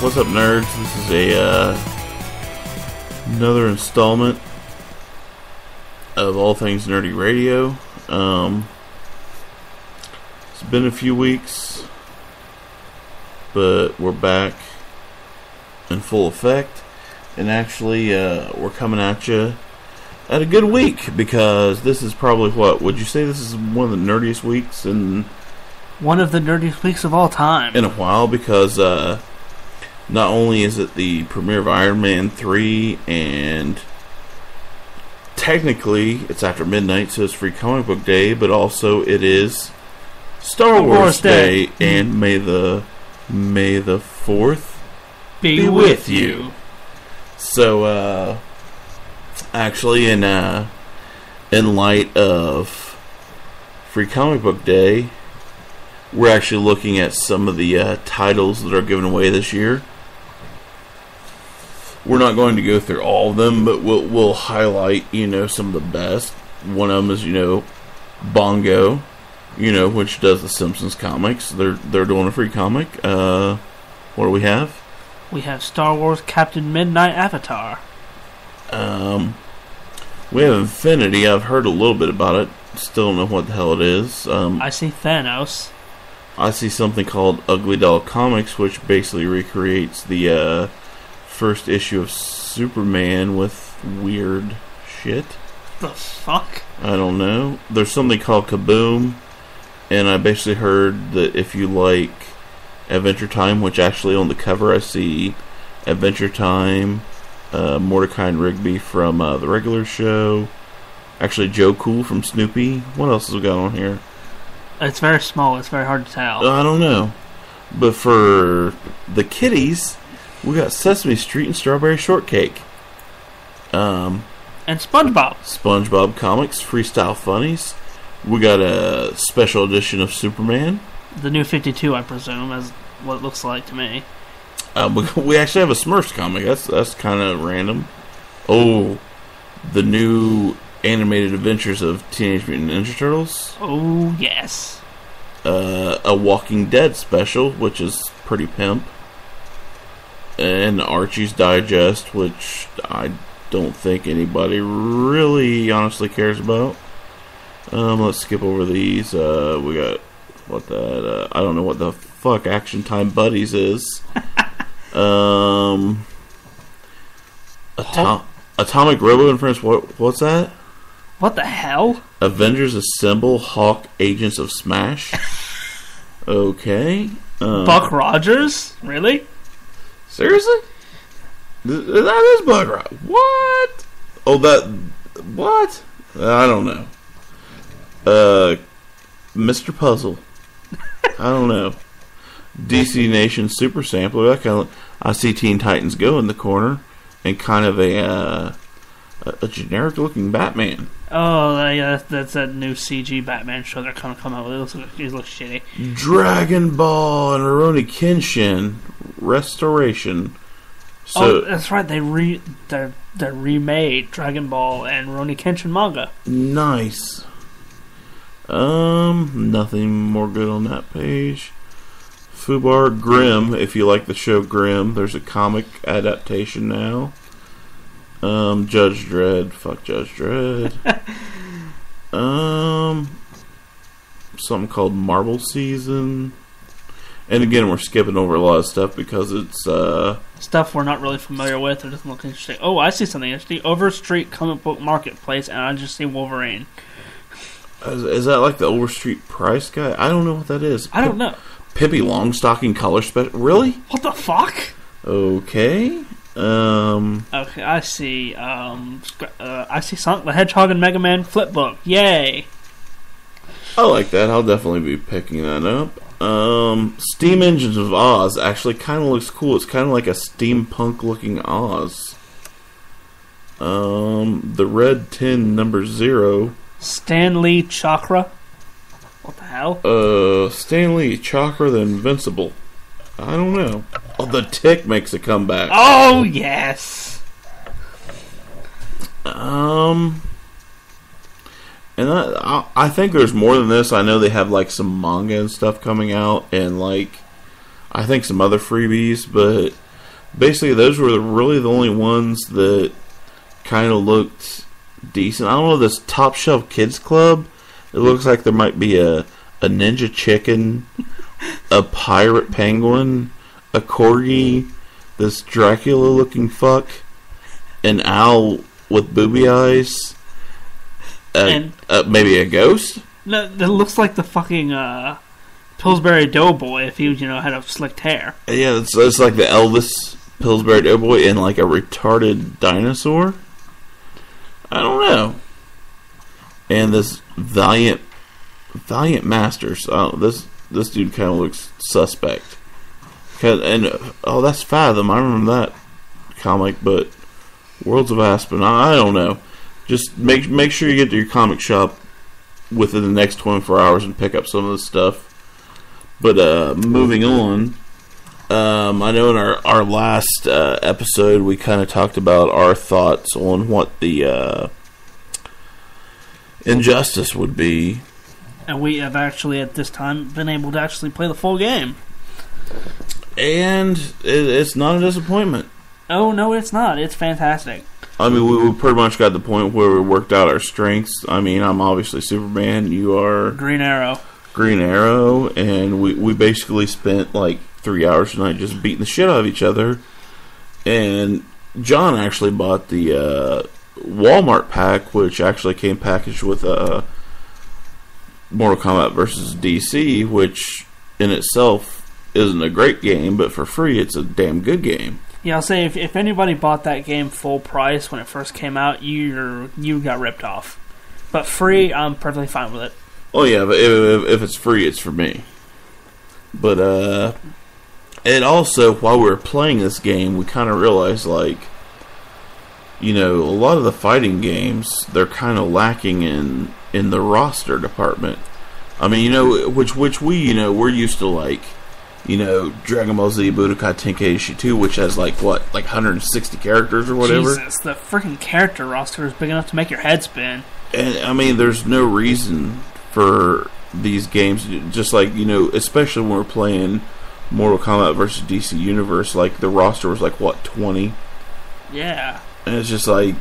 What's up, nerds? This is another installment of All Things Nerdy Radio. It's been a few weeks, but we're back in full effect, and actually, we're coming at you at a good week, because this is probably, what would you say, this is one of the nerdiest weeks in... One of the nerdiest weeks of all time. In a while, because not only is it the premiere of Iron Man 3, and technically it's after midnight, so it's Free Comic Book Day, but also it is Star Wars Day, and May the 4th be with you. So, actually, in light of Free Comic Book Day, we're actually looking at some of the titles that are given away this year. We're not going to go through all of them, but we'll highlight, some of the best. One of them is, Bongo, which does the Simpsons comics. They're doing a free comic. What do we have? We have Star Wars Captain Midnight Avatar. We have Infinity. I've heard a little bit about it. Still don't know what the hell it is. I see Thanos. I see something called Ugly Doll Comics, which basically recreates the first issue of Superman with weird shit. The fuck? I don't know. There's something called Kaboom, and I basically heard that if you like Adventure Time, which actually on the cover I see Adventure Time, Mordecai and Rigby from the regular show, actually Joe Cool from Snoopy. What else has we got on here? It's very small. It's very hard to tell. I don't know. But for the kiddies, we got Sesame Street and Strawberry Shortcake. And SpongeBob. SpongeBob Comics, Freestyle Funnies. We got a special edition of Superman. The new 52, I presume, is what it looks like to me. We actually have a Smurfs comic. That's kind of random. Oh, the new animated adventures of Teenage Mutant Ninja Turtles. Oh, yes. A Walking Dead special, which is pretty pimp. And Archie's Digest, which I don't think anybody really honestly cares about. Let's skip over these. We got I don't know what the fuck Action Time Buddies is. Atomic Robo and Friends. What's that? What the hell? Avengers Assemble, Hawk Agents of Smash. Okay. Buck Rogers? Really? Seriously? That is Buck Rogers. What? Oh, what? I don't know. Mr. Puzzle. I don't know. DC Nation Super Sampler. I see Teen Titans Go in the corner, and kind of a generic looking Batman. Oh, yeah, that's that new CG Batman show they're kind of coming out with. It looks shitty. Dragon Ball and Rurouni Kenshin Restoration. So, that's right. They remade Dragon Ball and Rurouni Kenshin manga. Nice. Nothing more good on that page. Fubar Grimm, if you like the show Grimm, there's a comic adaptation now. Judge Dredd, fuck Judge Dredd. Something called Marble Season. And again, we're skipping over a lot of stuff because it's stuff we're not really familiar with or doesn't look interesting. Oh, I see something interesting. Overstreet Comic Book Marketplace, and I just see Wolverine. Is that like the Overstreet Price guy? I don't know what that is. I don't know. Pippi Longstocking color special. Really? What the fuck? Okay. Okay, I see. I see Sonic the Hedgehog and Mega Man Flipbook. Yay! I like that. I'll definitely be picking that up. Steam Engines of Oz actually kind of looks cool. It's kind of like a steampunk looking Oz. The Red Tin number 0. Stanley Chakra. What the hell? Stanley Chakra the Invincible. I don't know. Oh, the Tick makes a comeback. Oh, yes. And I think there's more than this. I know they have like some manga and stuff coming out, and like I think some other freebies. But basically, those were really the only ones that kind of looked decent. I don't know, this Top Shelf Kids Club, it looks like there might be a ninja chicken, a pirate penguin, a corgi, this Dracula looking fuck, an owl with booby eyes, and maybe a ghost. No, that looks like the fucking Pillsbury Doughboy if he, had a slicked hair. Yeah, it's like the Elvis Pillsbury Doughboy and like a retarded dinosaur. I don't know. And this Valiant Masters. This dude kind of looks suspect. That's Fathom. I remember that comic, but Worlds of Aspen. I don't know. Just make sure you get to your comic shop within the next 24 hours and pick up some of this stuff. But moving on, I know in our last episode we kind of talked about our thoughts on what the injustice would be. And we have actually at this time been able to actually play the full game. And it's not a disappointment. Oh, no, it's not. It's fantastic. I mean, we pretty much got the point where we worked out our strengths. I mean, I'm obviously Superman. You are... Green Arrow. And we basically spent like 3 hours tonight just beating the shit out of each other. And John actually bought the Walmart pack, which actually came packaged with Mortal Kombat vs. DC, which in itself isn't a great game, but for free it's a damn good game. Yeah, I'll say if anybody bought that game full price when it first came out, you got ripped off. But free, I'm perfectly fine with it. Oh yeah, but if it's free, it's for me. But and also while we were playing this game, we kind of realized like, a lot of the fighting games, they're kind of lacking in the roster department. I mean, which we're used to like. Dragon Ball Z Budokai Tenkaichi 2, which has like 160 characters or whatever. Jesus, the freaking character roster is big enough to make your head spin. And I mean, there's no reason for these games, just like, especially when we're playing Mortal Kombat versus DC Universe, like the roster was like 20? Yeah. And it's just like,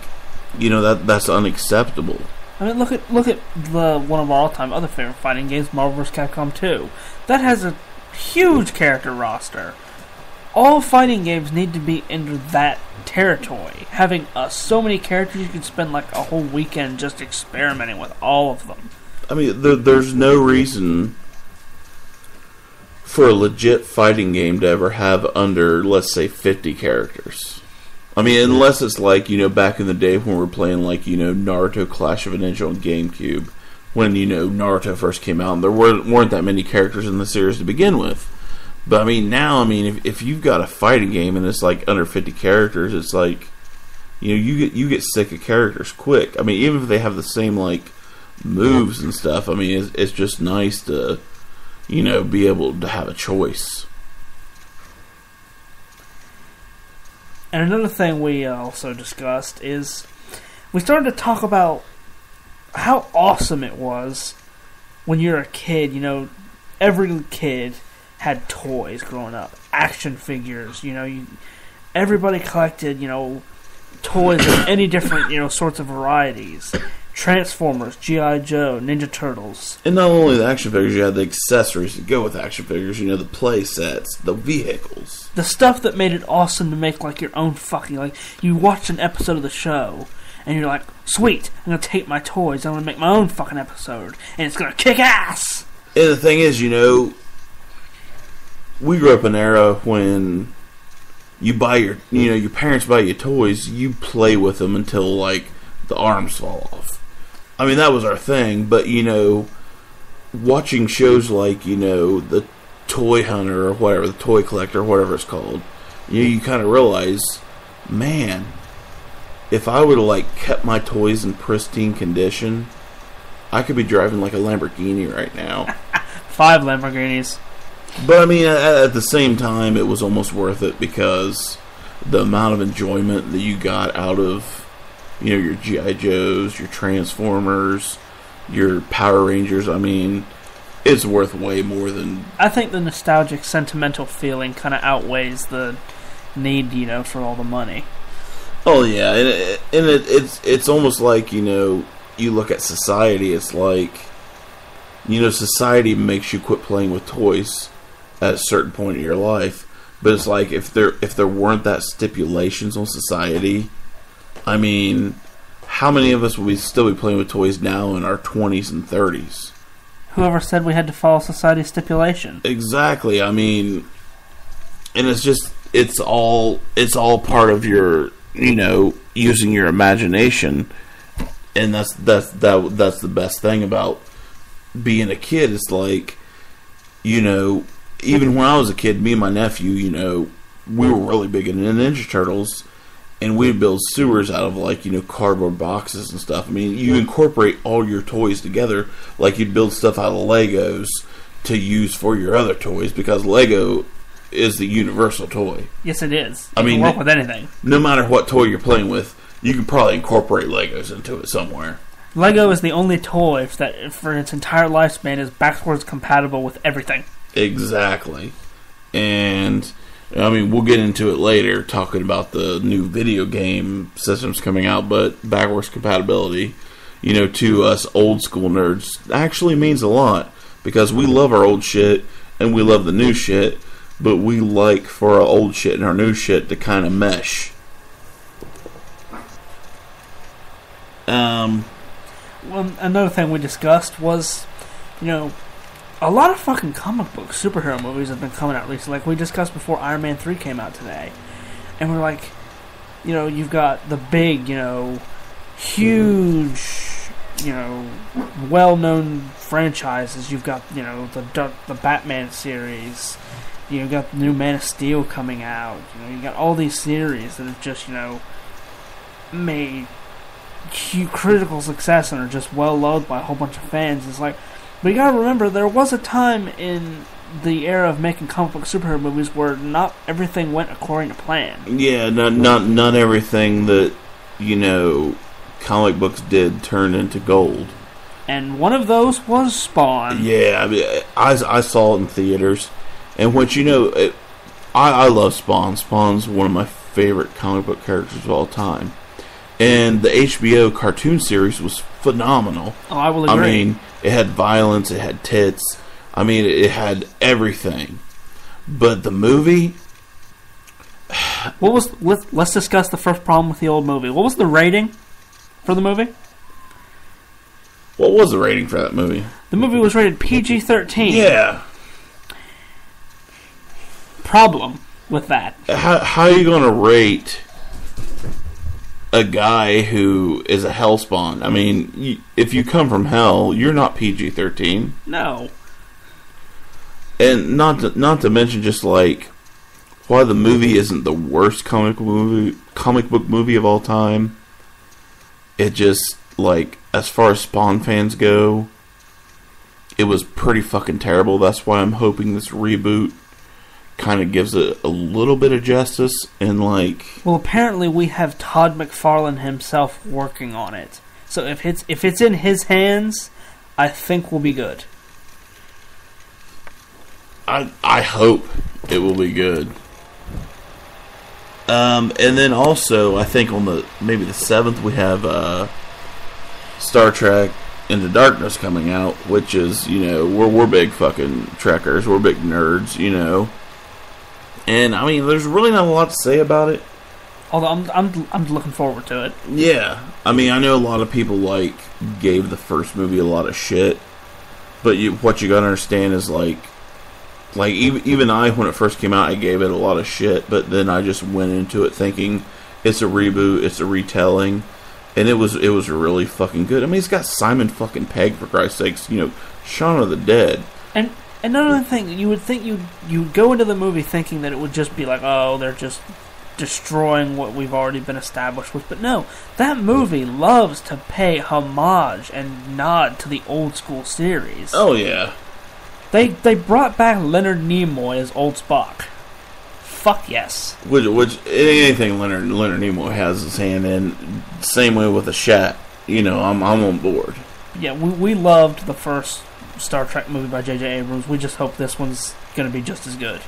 that's unacceptable. I mean, look at the one of our all-time other favorite fighting games, Marvel vs. Capcom 2. That has a huge character roster. All fighting games need to be into that territory. Having so many characters, you could spend like a whole weekend just experimenting with all of them. I mean, there's no reason for a legit fighting game to ever have under, let's say, 50 characters. I mean, unless it's like, back in the day when we were playing like, Naruto Clash of a Ninja on GameCube. When, Naruto first came out, and there weren't that many characters in the series to begin with. But, I mean, now, if you've got a fighting game and it's, like, under 50 characters, it's like, you get sick of characters quick. I mean, even if they have the same, like, moves and stuff, I mean, it's just nice to, be able to have a choice. And another thing we also discussed is we started to talk about how awesome it was when you're a kid. Every kid had toys growing up, action figures. Everybody collected toys of any different sorts of varieties. Transformers, G.I. Joe, Ninja Turtles. And not only the action figures, you had the accessories to go with action figures. The play sets, the vehicles, the stuff that made it awesome to make like your own fucking, like, you watch an episode of the show and you're like, sweet, I'm going to take my toys, I'm going to make my own fucking episode, and it's going to kick ass! And the thing is, we grew up in an era when you buy your parents buy you toys, you play with them until, like, the arms fall off. I mean, that was our thing, but, watching shows like, the Toy Hunter or whatever, the Toy Collector, or whatever it's called, you kind of realize, man, if I would have like kept my toys in pristine condition, I could be driving like a Lamborghini right now. 5 Lamborghinis. But I mean, at the same time, it was almost worth it because the amount of enjoyment that you got out of, your G.I. Joes, your Transformers, your Power Rangers. I mean, it's worth way more than... I think the nostalgic, sentimental feeling kind of outweighs the need, for all the money. Oh yeah, and it's almost like, you look at society. It's like, society makes you quit playing with toys at a certain point in your life. But it's like if there weren't that stipulations on society, I mean, how many of us would still be playing with toys now in our 20s and 30s? Whoever said we had to follow society's stipulation? Exactly. I mean, and it's all part of your, using your imagination, and that's the best thing about being a kid. It's like, even when I was a kid, me and my nephew, we were really big into Ninja Turtles, and we'd build sewers out of, like, cardboard boxes and stuff. I mean, you incorporate all your toys together, like you'd build stuff out of Legos to use for your other toys, because Lego is the universal toy. Yes, it is. You can work with anything. No matter what toy you're playing with, you can probably incorporate Legos into it somewhere. Lego is the only toy that, for its entire lifespan, is backwards compatible with everything. Exactly. And I mean, we'll get into it later, talking about the new video game systems coming out, but backwards compatibility, to us old school nerds, actually means a lot, because we love our old shit, and we love the new shit, but we like for our old shit and our new shit to kind of mesh. Well, another thing we discussed was, a lot of fucking comic book superhero movies have been coming out recently. Like we discussed before, Iron Man 3 came out today. And we're like, you've got the big, huge, well-known franchises. You've got, the Batman series. You've got the new Man of Steel coming out. You've got all these series that have just, made critical success and are just well-loved by a whole bunch of fans. It's like, but you gotta remember, there was a time in the era of making comic book superhero movies where not everything went according to plan. Yeah, not everything that, comic books did turned into gold. And one of those was Spawn. Yeah, I mean, I saw it in theaters. And what I love Spawn. Spawn's one of my favorite comic book characters of all time. And the HBO cartoon series was phenomenal. Oh, I will agree. I mean, it had violence, it had tits. I mean, it had everything. But the movie... Let's discuss the first problem with the old movie. What was the rating for the movie? What was the rating for that movie? The movie was rated PG-13. Yeah. Problem with that. How are you going to rate a guy who is a hellspawn? I mean, if you come from hell, you're not PG-13. No. And not to mention just like why the movie isn't the worst comic book movie of all time. It just, like, as far as Spawn fans go, it was pretty fucking terrible. That's why I'm hoping this reboot kind of gives it a little bit of justice and, like... Well, apparently we have Todd McFarlane himself working on it. So if it's in his hands, I think we'll be good. I hope it will be good. And then also, I think on maybe the 7th, we have Star Trek Into Darkness coming out, which is, we're big fucking Trekkers, we're big nerds, And I mean, there's really not a lot to say about it. Although I'm looking forward to it. Yeah, I mean, I know a lot of people gave the first movie a lot of shit, but what you gotta understand is like even I, when it first came out, I gave it a lot of shit, but then I just went into it thinking it's a reboot, it's a retelling, and it was really fucking good. I mean, it's got Simon fucking Pegg, for Christ's sakes, Shaun of the Dead. And another thing, you would think you'd go into the movie thinking that it would just be like, oh, they're just destroying what we've already been established with. But no, that movie loves to pay homage and nod to the old school series. Oh, yeah. They brought back Leonard Nimoy as Old Spock. Fuck yes. Which anything Leonard Nimoy has his hand in, same way with the Shat. I'm on board. Yeah, we loved the first Star Trek movie by J.J. Abrams. We just hope this one's going to be just as good.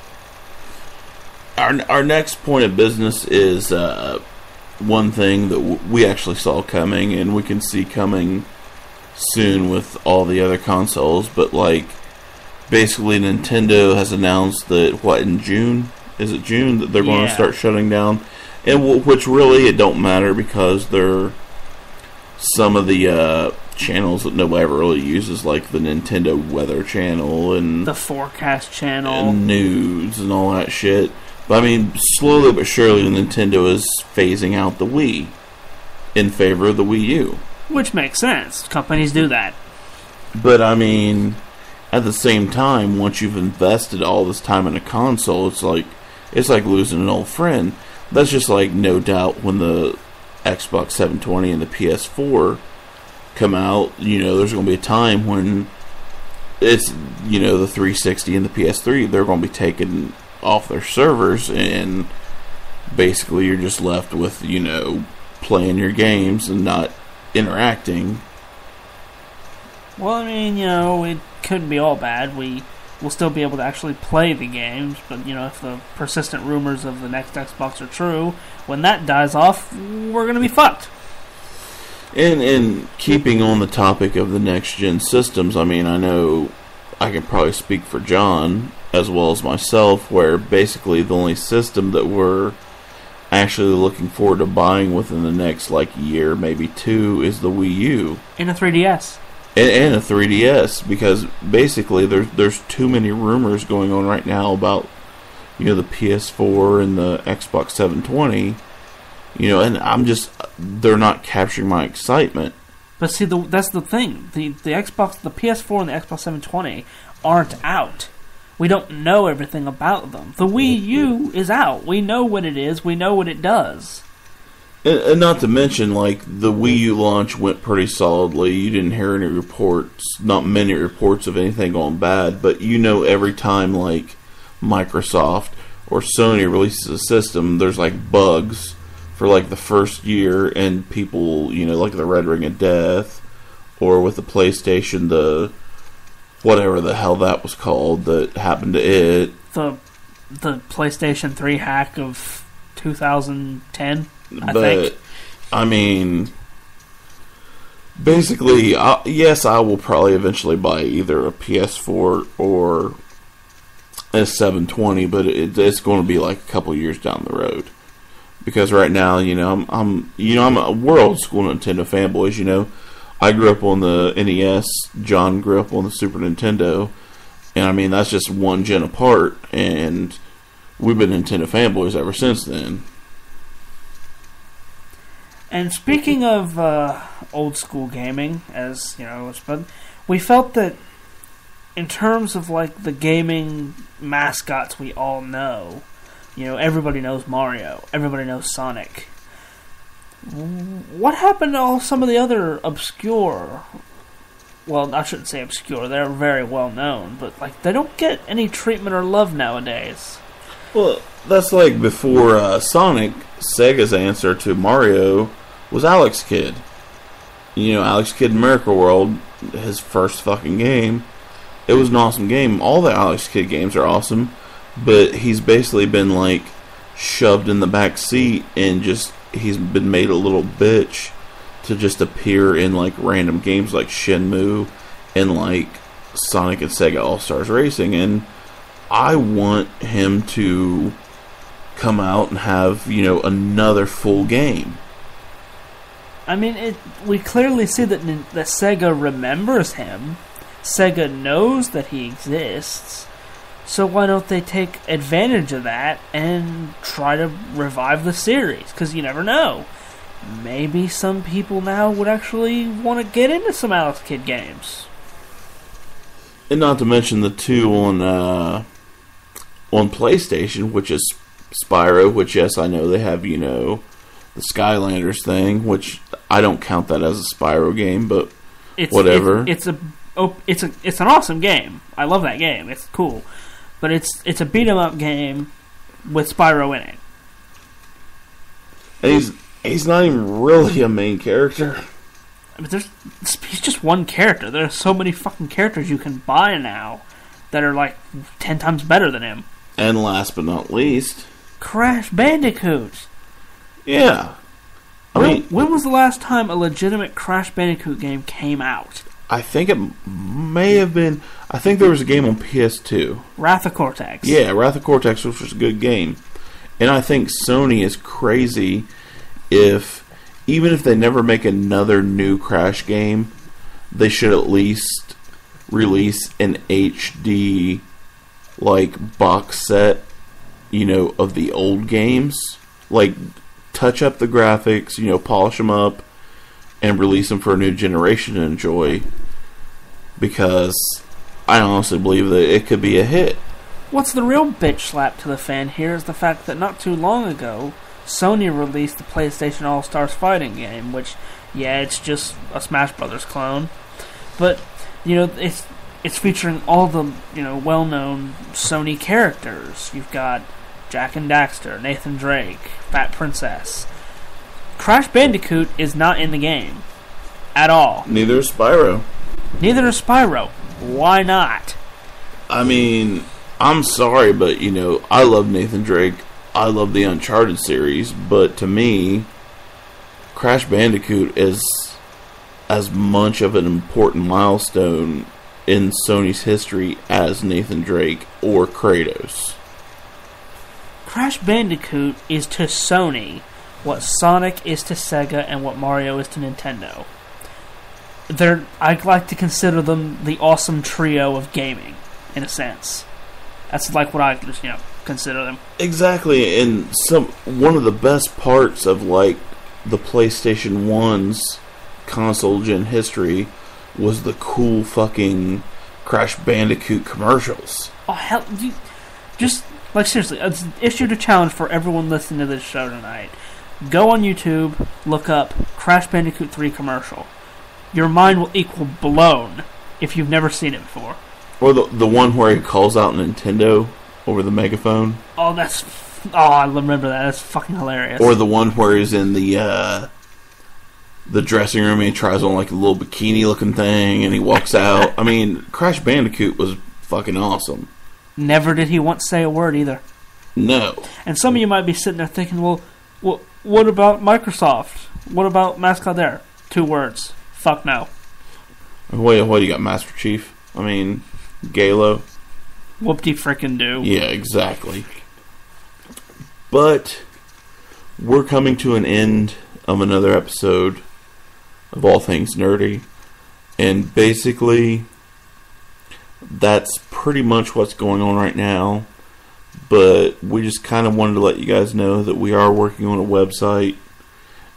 our next point of business is one thing that we actually saw coming, and we can see coming soon with all the other consoles. But like, basically, Nintendo has announced that in June? Is it June that they're going to start shutting down? And which really it don't matter, because they're some of the channels that nobody ever really uses, like the Nintendo Weather Channel and the Forecast Channel, and news and all that shit. But I mean, slowly but surely, Nintendo is phasing out the Wii in favor of the Wii U, which makes sense. Companies do that. But I mean, at the same time, once you've invested all this time in a console, it's like losing an old friend. That's just like, no doubt, when the Xbox 720 and the PS4 come out, there's going to be a time when it's, the 360 and the PS3, they're going to be taken off their servers, and basically you're just left with, playing your games and not interacting. Well, I mean, it couldn't be all bad. We'll still be able to actually play the games, but, if the persistent rumors of the next Xbox are true, when that dies off, we're going to be fucked. And keeping on the topic of the next-gen systems, I mean, I know I can probably speak for John as well as myself, where basically the only system that we're actually looking forward to buying within the next, year, maybe two, is the Wii U. And a 3DS. And a 3DS, because basically there's too many rumors going on right now about, the PS4 and the Xbox 720, and they're not capturing my excitement. But see, that's the thing. The Xbox, the PS4 and the Xbox 720 aren't out. We don't know everything about them. The Wii U is out. We know what it is. We know what it does. And not to mention, the Wii U launch went pretty solidly. You didn't hear any reports, not many reports of anything going bad, but every time, Microsoft or Sony releases a system, there's, bugs for, the first year, and people, the Red Ring of Death, or with the PlayStation, the whatever the hell that was called that happened to it. The PlayStation 3 hack of 2010. I think. I mean, basically, yes, I will probably eventually buy either a PS4 or a 720, but it's going to be a couple years down the road. Because right now, we're old school Nintendo fanboys. I grew up on the NES. John grew up on the Super Nintendo, and I mean, that's just one gen apart, and we've been Nintendo fanboys ever since then. And speaking of old school gaming, as we felt that in terms of the gaming mascots we all know, everybody knows Mario, everybody knows Sonic. What happened to some of the other obscure? Well, I shouldn't say obscure. They're very well known, but they don't get any treatment or love nowadays. Well, that's before Sonic. Sega's answer to Mario was Alex Kidd. Alex Kidd in Miracle World, his first fucking game. It was an awesome game. All the Alex Kidd games are awesome, but he's basically been shoved in the back seat, and he's been made a little bitch to just appear in random games like Shenmue and Sonic and Sega All-Stars Racing, and I want him to come out and have, another full game. I mean, we clearly see that Sega remembers him. Sega knows that he exists. So why don't they take advantage of that and try to revive the series? Because you never know. Maybe some people now would actually want to get into some Alex Kidd games. And not to mention the two on PlayStation, which is Spyro, which, yes, I know they have, the Skylanders thing, which I don't count that as a Spyro game, but whatever. It's an awesome game. I love that game. It's cool. But it's a beat 'em up game with Spyro in it. And he's not even really a main character. I mean, he's just one character. There are so many fucking characters you can buy now that are 10 times better than him. And last but not least, Crash Bandicoot. Yeah. When was the last time a legitimate Crash Bandicoot game came out? I think it may have been... I think there was a game on PS2. Wrath of Cortex. Yeah, Wrath of Cortex, which was a good game. And I think Sony is crazy even if they never make another new Crash game, they should at least release an HD box set, of the old games. Touch up the graphics, polish them up, and release them for a new generation to enjoy. Because I honestly believe that it could be a hit. What's the real bitch slap to the fan here is the fact that not too long ago, Sony released the PlayStation All-Stars fighting game, which, it's just a Smash Brothers clone. But, it's featuring all the, well-known Sony characters. You've got Jak and Daxter, Nathan Drake, Fat Princess. Crash Bandicoot is not in the game. At all. Neither is Spyro. Neither is Spyro. Why not? I mean, I'm sorry, but, I love Nathan Drake. I love the Uncharted series, but to me, Crash Bandicoot is as much of an important milestone in Sony's history as Nathan Drake or Kratos. Crash Bandicoot is to Sony what Sonic is to Sega and what Mario is to Nintendo. I'd like to consider them the awesome trio of gaming, in a sense. That's what I just, consider them. Exactly, and one of the best parts of the PlayStation 1's console gen history was the cool fucking Crash Bandicoot commercials. Oh hell, seriously, it's issued a challenge for everyone listening to this show tonight. Go on YouTube, look up Crash Bandicoot 3 commercial. Your mind will equal blown if you've never seen it before. Or the one where he calls out Nintendo over the megaphone. Oh, I remember that. That's fucking hilarious. Or the one where he's in the dressing room and he tries on a little bikini looking thing and he walks out. I mean, Crash Bandicoot was fucking awesome. Never did he once say a word either. No. And some of you might be sitting there thinking, well, what about Microsoft? What about Mascot there? 2 words. Fuck no. What do you got, Master Chief? I mean, Galo. Whoop-de-frickin-do. Yeah, exactly. But we're coming to an end of another episode of All Things Nerdy. And basically, that's pretty much what's going on right now. But we just kind of wanted to let you guys know that we are working on a website.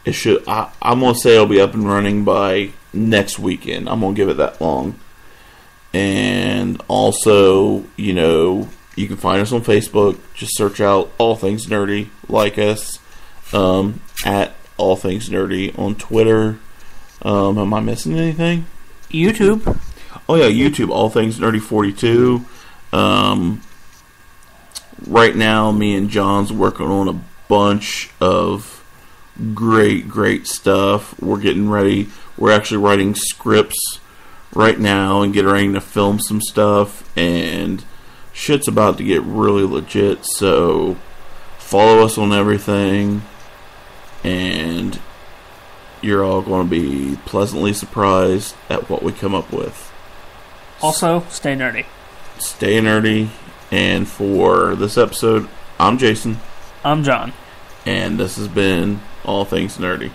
I'm going to say it'll be up and running by next weekend. I'm going to give it that long. And also, you can find us on Facebook. Just search out All Things Nerdy. Like us at All Things Nerdy on Twitter. Am I missing anything? YouTube. Oh yeah, YouTube. All Things Nerdy 42. Right now, me and John's working on a bunch of great stuff. We're getting ready. We're actually writing scripts right now and getting ready to film some stuff, and shit's about to get really legit. So follow us on everything, and you're all going to be pleasantly surprised at what we come up with. Also, stay nerdy. Stay nerdy. And for this episode, I'm Jason. I'm John. And this has been All Things Nerdy.